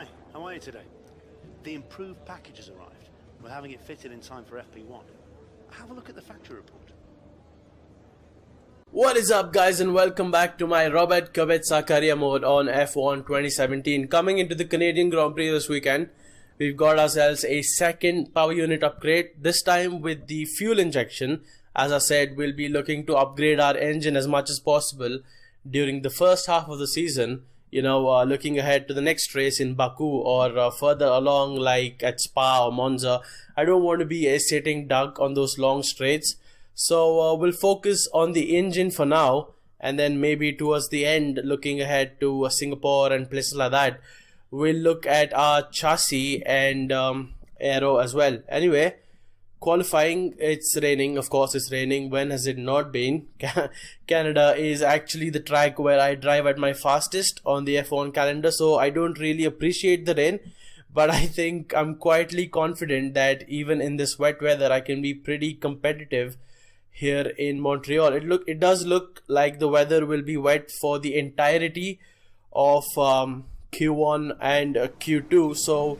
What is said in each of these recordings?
Hi, how are you today? The improved package has arrived. We're having it fitted in time for FP1. Have a look at the factory report. What is up, guys, and welcome back to my Robert Kubica Career Mode on F1 2017. Coming into the Canadian Grand Prix this weekend, we've got ourselves a second power unit upgrade, this time with the fuel injection. As I said, we'll be looking to upgrade our engine as much as possible during the first half of the season, looking ahead to the next race in Baku or further along like at Spa or Monza. I don't want to be a sitting duck on those long straights. So we'll focus on the engine for now, and then maybe towards the end, looking ahead to Singapore and places like that, we'll look at our chassis and aero as well. Anyway, qualifying, it's raining. Of course it's raining. When has it not been? Canada is actually the track where I drive at my fastest on the F1 calendar, so I don't really appreciate the rain, but I think I'm quietly confident that even in this wet weather I can be pretty competitive here in Montreal. It does look like the weather will be wet for the entirety of Q1 and Q2, so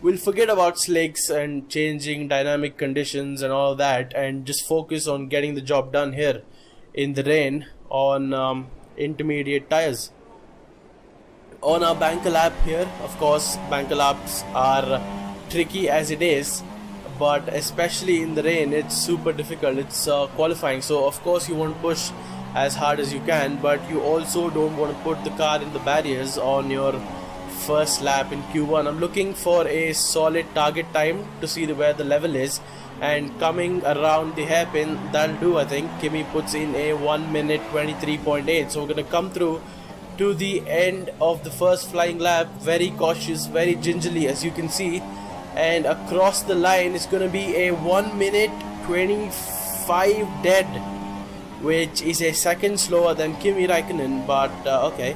we'll forget about slicks and changing dynamic conditions and all that and just focus on getting the job done here in the rain on intermediate tires. On our banker lap here, of course, banker laps are tricky as it is, but especially in the rain it's super difficult. It's qualifying, so of course you want to push as hard as you can, but you also don't want to put the car in the barriers on your first lap in Q1. I'm looking for a solid target time to see where the level is, and coming around the hairpin, that'll do. I think Kimi puts in a 1 minute 23.8, so we're gonna come through to the end of the first flying lap very cautious, very gingerly, as you can see, and across the line it's gonna be a 1 minute 25 dead, which is a second slower than Kimi Räikkönen, but okay.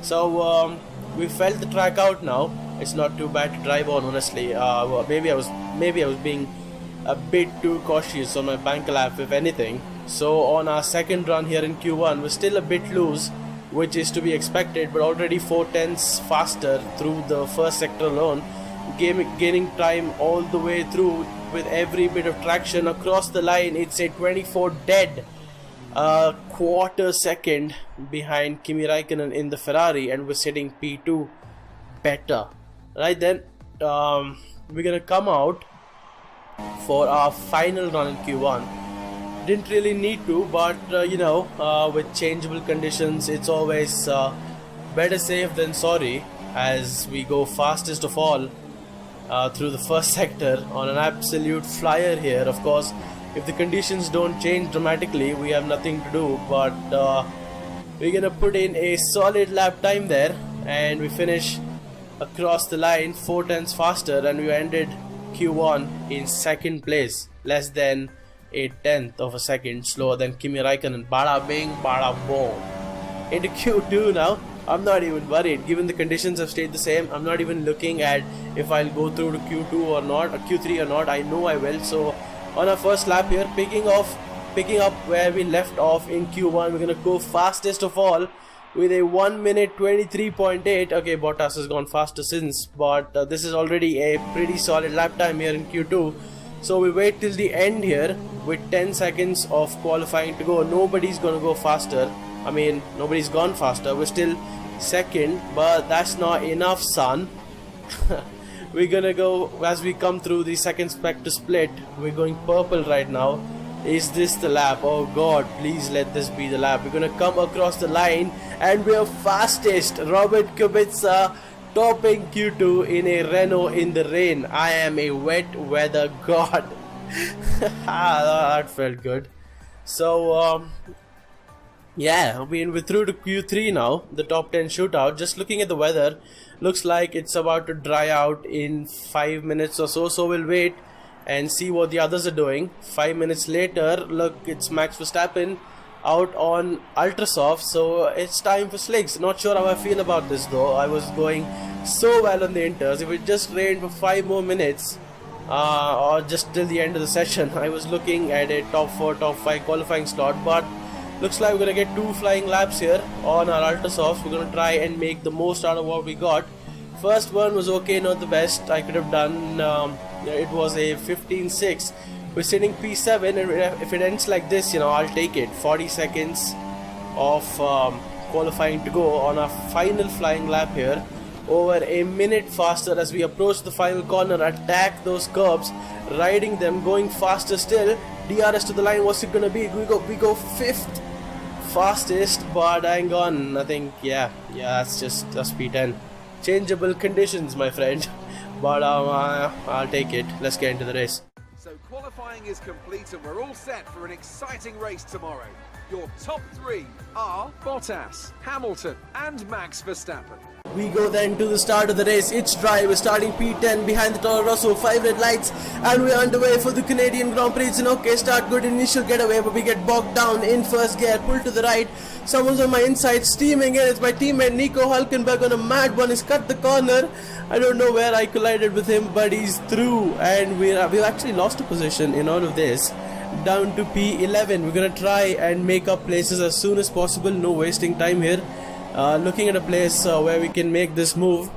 So we felt the track out now. It's not too bad to drive on, honestly. Maybe I was being a bit too cautious on my banker lap, if anything. So on our second run here in Q1, we're still a bit loose, which is to be expected, but already 4/10ths faster through the first sector alone, gaining time all the way through with every bit of traction across the line. It's a 24 dead, quarter second behind Kimi Räikkönen in the Ferrari, and we're sitting P2 better. Right then, we're gonna come out for our final run in Q1. Didn't really need to, but with changeable conditions, it's always better safe than sorry, as we go fastest of all through the first sector on an absolute flyer here. Of course, if the conditions don't change dramatically, we have nothing to do, but we're gonna put in a solid lap time there, and we finish across the line 4/10ths faster, and we ended Q1 in second place, less than a tenth of a second slower than Kimi Räikkönen. Bada bing, bada boom. Into Q2 now. I'm not even worried, given the conditions have stayed the same. I'm not even looking at if I'll go through to Q2 or not, or Q3 or not. I know I will. So on our first lap here, picking up where we left off in Q1, we're gonna go fastest of all with a 1 minute 23.8. Okay, Bottas has gone faster since, but this is already a pretty solid lap time here in Q2. So we wait till the end here with 10 seconds of qualifying to go. Nobody's gonna go faster. I mean, nobody's gone faster. We're still second, but that's not enough, son. We're gonna go, as we come through the second sector split, we're going purple right now. Is this the lap? Oh god, please let this be the lap. We're gonna come across the line, and we're fastest. Robert Kubica topping Q2 in a Renault in the rain. I am a wet weather god. That felt good. So yeah, we're through to Q3 now, the top 10 shootout. Just looking at the weather, looks like it's about to dry out in 5 minutes or so, so we'll wait and see what the others are doing. 5 minutes later, look, it's Max Verstappen out on ultra soft, so it's time for slicks. Not sure how I feel about this though. I was going so well on the inters. If it just rained for 5 more minutes, or just till the end of the session, I was looking at a top 4, top 5 qualifying slot, but looks like we're gonna get 2 flying laps here on our ultra softs. We're gonna try and make the most out of what we got. First one was okay, not the best I could have done. It was a 15.6. We're sitting P7, and if it ends like this, I'll take it. 40 seconds of qualifying to go on our final flying lap here. Over a minute faster as we approach the final corner, attack those curbs, riding them, going faster still. DRS to the line, what's it gonna be? We go 5th fastest, but hang on, I think, yeah, that's P10. Changeable conditions, my friend, but I'll take it. Let's get into the race. So qualifying is complete and we're all set for an exciting race tomorrow. Your top 3 are Bottas, Hamilton and Max Verstappen. We go then to the start of the race. It's dry. We're starting P10 behind the Toro Rosso, 5 red lights, and we're underway for the Canadian Grand Prix. It's an okay start, good initial getaway, but we get bogged down in first gear, pull to the right. Someone's on my inside, steaming in. It's my teammate Nico Hülkenberg on a mad one. He's cut the corner. I don't know where I collided with him, but he's through, and we've actually lost a position in all of this. Down to P11. We're gonna try and make up places as soon as possible. No wasting time here. Looking at a place where we can make this move,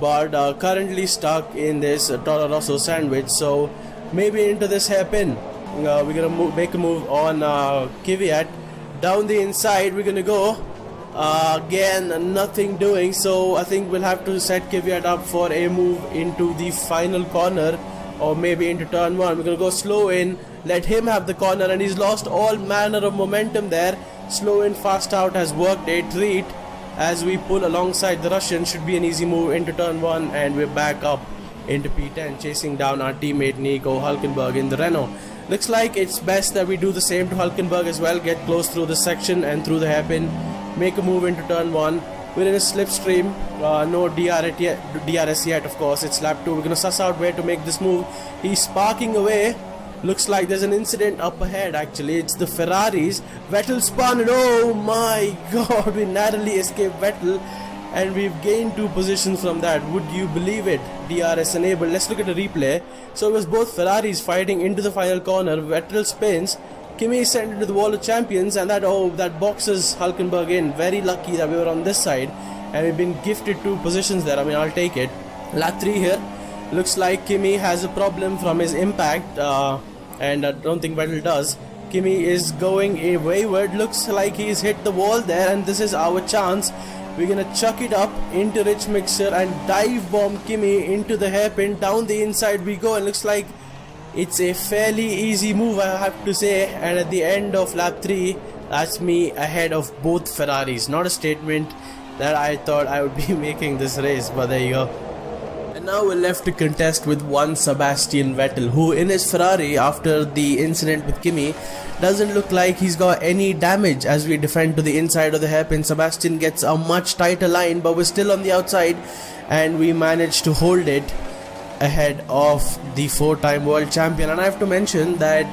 but currently stuck in this Toro Rosso sandwich, so maybe into this hairpin. We're gonna make a move on Kvyat. Down the inside we're gonna go. Again, nothing doing, so I think we'll have to set Kvyat up for a move into the final corner, or maybe into turn 1. We're gonna go slow in, let him have the corner, and he's lost all manner of momentum there. Slow in, fast out has worked a treat. As we pull alongside the Russian, should be an easy move into turn 1, and we're back up into P10, chasing down our teammate Nico Hülkenberg in the Renault. Looks like it's best that we do the same to Hülkenberg as well, get close through the section and through the hairpin, make a move into turn 1. We're in a slipstream, no DRS yet, of course. It's lap 2. We're gonna suss out where to make this move. He's sparking away. Looks like there's an incident up ahead. Actually, it's the Ferraris. Vettel spun, and oh my god, we narrowly escaped Vettel, and we've gained 2 positions from that. Would you believe it? DRS enabled. Let's look at a replay. So it was both Ferraris fighting into the final corner. Vettel spins, Kimi is sent into the wall of champions, and that boxes Hülkenberg in. Very lucky that we were on this side, and we've been gifted 2 positions there. I mean, I'll take it. Lap 3 here. Looks like Kimi has a problem from his impact, and I don't think Vettel does. Kimi is going wayward. Looks like he's hit the wall there, and this is our chance. We're gonna chuck it up into Rich Mixer and dive bomb Kimi into the hairpin. Down the inside we go, and looks like it's a fairly easy move, I have to say. And at the end of lap 3, that's me ahead of both Ferraris. Not a statement that I thought I would be making this race, but there you go. And now we're left to contest with one Sebastian Vettel, who in his Ferrari, after the incident with Kimi, doesn't look like he's got any damage. As we defend to the inside of the hairpin, Sebastian gets a much tighter line, but we're still on the outside, and we managed to hold it ahead of the 4-time world champion. And I have to mention that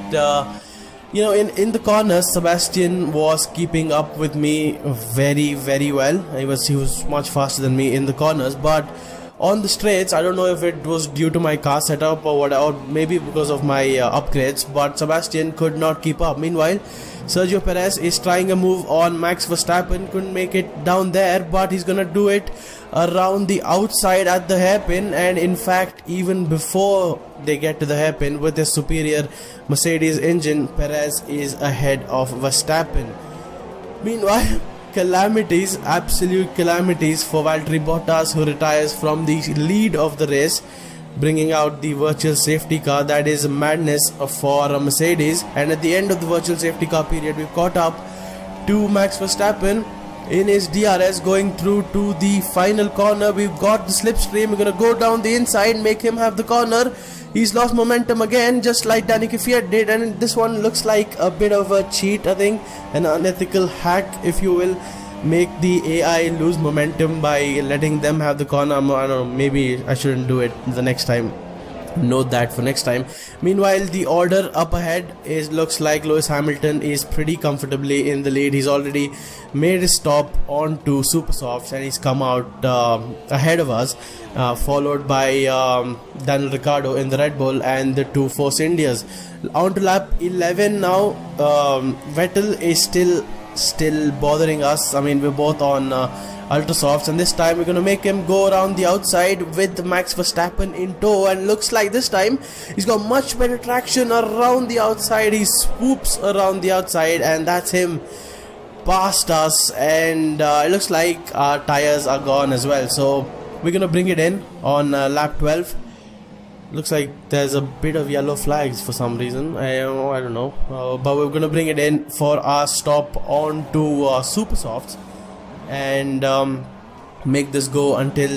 in the corners, Sebastian was keeping up with me very, very well. He was much faster than me in the corners, but on the straights, I don't know if it was due to my car setup or what, or maybe because of my upgrades, but Sebastian could not keep up. Meanwhile, Sergio Perez is trying a move on Max Verstappen, couldn't make it down there, but he's gonna do it around the outside at the hairpin. And in fact, even before they get to the hairpin with his superior Mercedes engine, Perez is ahead of Verstappen. Meanwhile, calamities, absolute calamities for Valtteri Bottas, who retires from the lead of the race, bringing out the virtual safety car. That is madness for Mercedes. And at the end of the virtual safety car period, we've caught up to Max Verstappen in his DRS, going through to the final corner. We've got the slipstream. We're going to go down the inside, make him have the corner. He's lost momentum again, just like Danny Kvyat did, and this one looks like a bit of a cheat, I think, an unethical hack, if you will, make the AI lose momentum by letting them have the corner. I don't know, maybe I shouldn't do it the next time. Note that for next time. Meanwhile, the order up ahead looks like Lewis Hamilton is pretty comfortably in the lead. He's already made his stop onto Supersofts, and he's come out ahead of us, followed by Daniel Ricciardo in the Red Bull and the 2 Force Indias. On to lap 11 now. Vettel is still bothering us. I mean, we're both on ultra softs, and this time we're gonna make him go around the outside with Max Verstappen in tow, and looks like this time he's got much better traction around the outside. He swoops around the outside, and that's him past us, and it looks like our tires are gone as well, so we're gonna bring it in on lap 12. Looks like there's a bit of yellow flags for some reason. I don't know, but we're gonna bring it in for our stop onto super softs and make this go until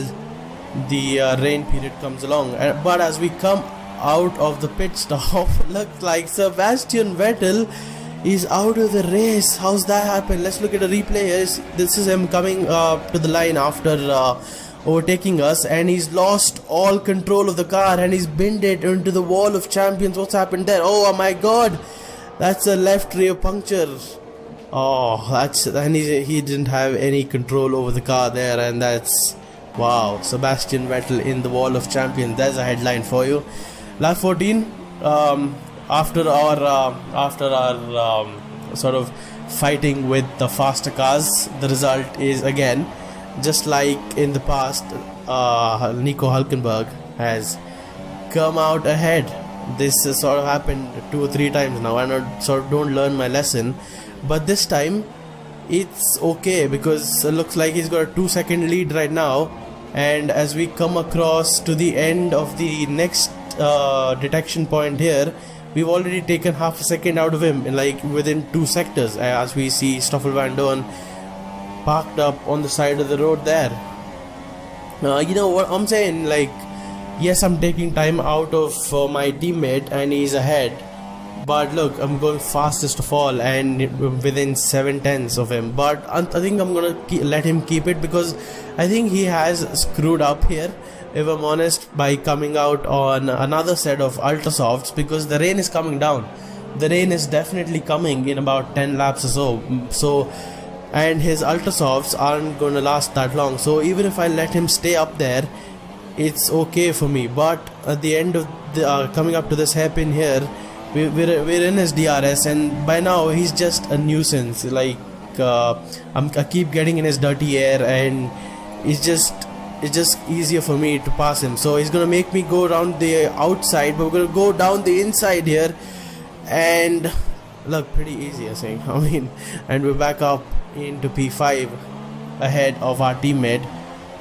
the rain period comes along. But as we come out of the pit stop, looks like Sebastian Vettel is out of the race. How's that happen? Let's look at a replay. This is him coming to the line after overtaking us, and he's lost all control of the car and he's binned it into the wall of champions. What's happened there? Oh my god, that's a left rear puncture. And he didn't have any control over the car there, and that's wow. Sebastian Vettel in the wall of champions. There's a headline for you. Lap 14. After our sort of fighting with the faster cars, the result is again just like in the past. Nico Hülkenberg has come out ahead. This has sort of happened 2 or 3 times now, and I sort of don't learn my lesson. But this time it's okay, because it looks like he's got a 2-second lead right now, and as we come across to the end of the next detection point here, we've already taken half a second out of him in like within 2 sectors, as we see Stoffel Van Dorn parked up on the side of the road there. You know what I'm saying, like, yes, I'm taking time out of my teammate and he's ahead, but look, I'm going fastest of all and within 7/10 of him. But I think I'm gonna let him keep it, because I think he has screwed up here, if I'm honest, by coming out on another set of ultra softs, because the rain is coming down. The rain is definitely coming in about 10 laps or so, and his ultra softs aren't going to last that long. So even if I let him stay up there, it's okay for me. But at the end of the coming up to this hairpin here, we're in his DRS, and by now he's just a nuisance. Like I keep getting in his dirty air, and it's just easier for me to pass him. So he's gonna make me go around the outside, but we're gonna go down the inside here, and look, pretty easy, I think. I mean, and we're back up into P5 ahead of our teammate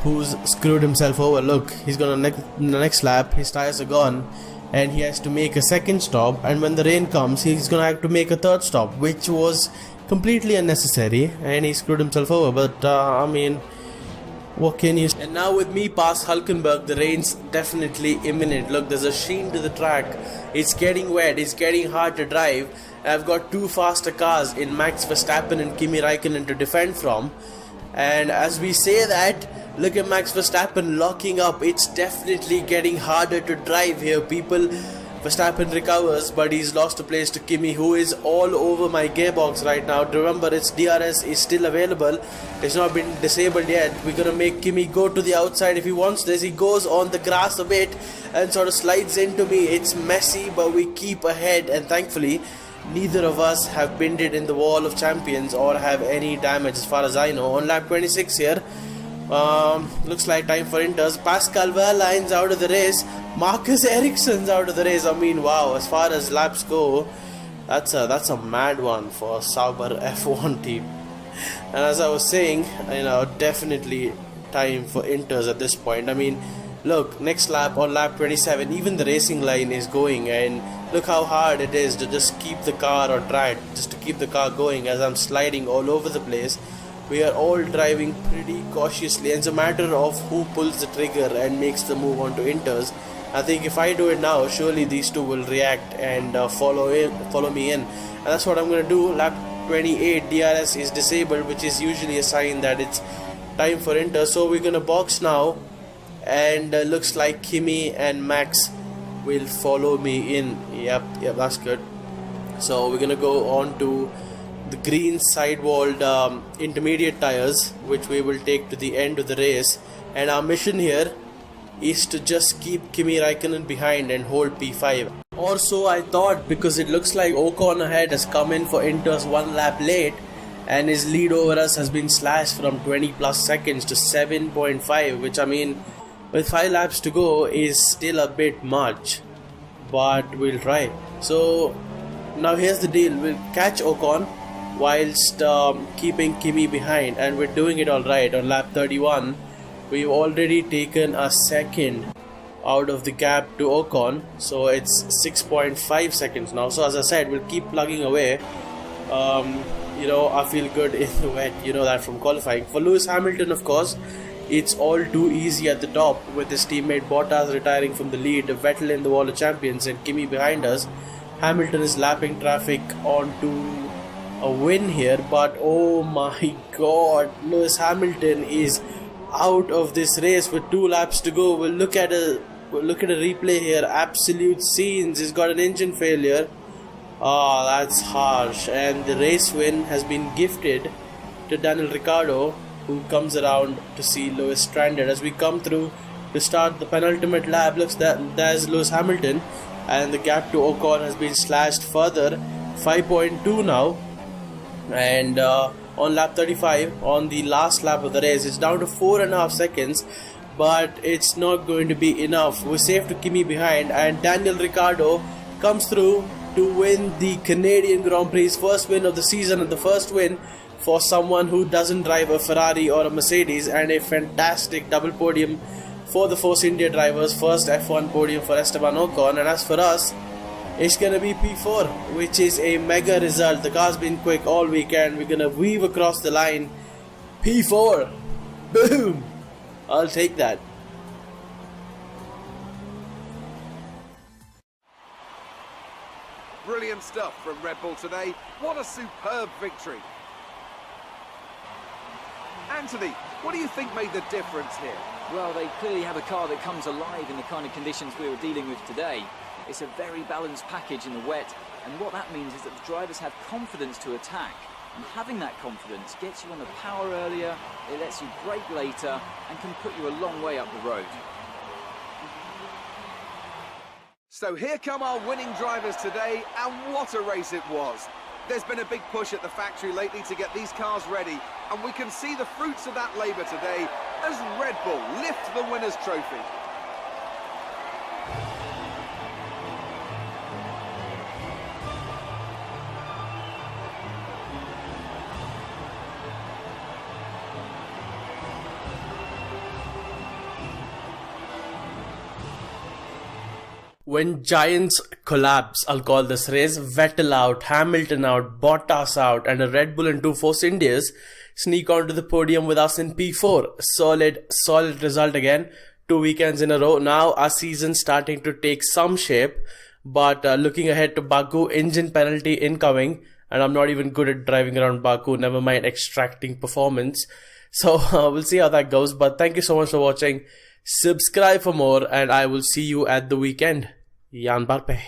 who's screwed himself over. Look, he's gonna the next lap, his tires are gone, and he has to make a second stop, and when the rain comes, he's gonna have to make a third stop, which was completely unnecessary, and he screwed himself over. But I mean, what can you say? And now with me past Hülkenberg, the rain's definitely imminent. Look, there's a sheen to the track. It's getting wet, it's getting hard to drive. I've got 2 faster cars in Max Verstappen and Kimi Raikkonen to defend from. And as we say that, look at Max Verstappen locking up. It's definitely getting harder to drive here, people. Verstappen recovers, but he's lost a place to Kimi, who is all over my gearbox right now. Remember, its DRS is still available. It's not been disabled yet. We're gonna make Kimi go to the outside if he wants this. He goes on the grass a bit and sort of slides into me. It's messy, but we keep ahead, and thankfully neither of us have binned it in the wall of champions or have any damage as far as I know. On lap 26 here, looks like time for inters. Pascal Wehrlein's out of the race. Marcus Ericsson's out of the race. I mean, wow, as far as laps go, that's a mad one for Sauber F1 team. And as I was saying, you know, definitely time for inters at this point. I mean, look, next lap on lap 27, even the racing line is going, and look how hard it is to just keep the car on track, just to keep the car going as I'm sliding all over the place. We are all driving pretty cautiously, and it's a matter of who pulls the trigger and makes the move on to inters. I think if I do it now, surely these two will react and follow me in, and that's what I'm going to do. Lap 28, DRS is disabled, which is usually a sign that it's time for inter. So we're going to box now, and looks like Kimi and Max will follow me in. Yep, that's good. So we're going to go on to the green sidewalled intermediate tires, which we will take to the end of the race, and our mission here is to just keep Kimi Raikkonen behind and hold P5. Or so I thought, because it looks like Ocon ahead has come in for inters 1 lap late, and his lead over us has been slashed from 20 plus seconds to 7.5, which I mean, with 5 laps to go is still a bit much, but we'll try. So now here's the deal, we'll catch Ocon whilst keeping Kimi behind, and we're doing it alright. On lap 31 we've already taken a second out of the gap to Ocon, so it's 6.5 seconds now. So as I said, we'll keep plugging away. I feel good in the wet, you know that from qualifying. For Lewis Hamilton, of course, it's all too easy at the top with his teammate Bottas retiring from the lead, Vettel in the Wall of Champions and Kimi behind us. Hamilton is lapping traffic onto a win here, but oh my god, Lewis Hamilton is out of this race with 2 laps to go. We'll look at a replay here. Absolute scenes. He's got an engine failure. Oh, that's harsh. And the race win has been gifted to Daniel Ricciardo, who comes around to see Lewis stranded. As we come through to start the penultimate lap, looks that there's Lewis Hamilton, and the gap to Ocon has been slashed further, 5.2 now. And on lap 35, on the last lap of the race, it's down to 4.5 seconds, but it's not going to be enough. We're safe to Kimi behind, and Daniel Ricciardo comes through to win the Canadian Grand Prix, first win of the season, and the first win for someone who doesn't drive a Ferrari or a Mercedes, and a fantastic double podium for the Force India drivers. First F1 podium for Esteban Ocon, and as for us, it's gonna be P4, which is a mega result. The car's been quick all weekend. We're gonna weave across the line. P4, boom! I'll take that. Brilliant stuff from Red Bull today. What a superb victory. Anthony, what do you think made the difference here? Well, they clearly have a car that comes alive in the kind of conditions we were dealing with today. It's a very balanced package in the wet, and what that means is that the drivers have confidence to attack. And having that confidence gets you on the power earlier, it lets you brake later, and can put you a long way up the road. So here come our winning drivers today, and what a race it was. There's been a big push at the factory lately to get these cars ready, and we can see the fruits of that labour today as Red Bull lift the winner's trophy. When giants collapse, I'll call this race, Vettel out, Hamilton out, Bottas out, and a Red Bull and 2 Force Indias sneak onto the podium with us in P4. Solid result again. 2 weekends in a row. Now our season's starting to take some shape, but looking ahead to Baku, engine penalty incoming, and I'm not even good at driving around Baku, never mind extracting performance. So we'll see how that goes, but thank you so much for watching. Subscribe for more, and I will see you at the weekend. Jan Barpe.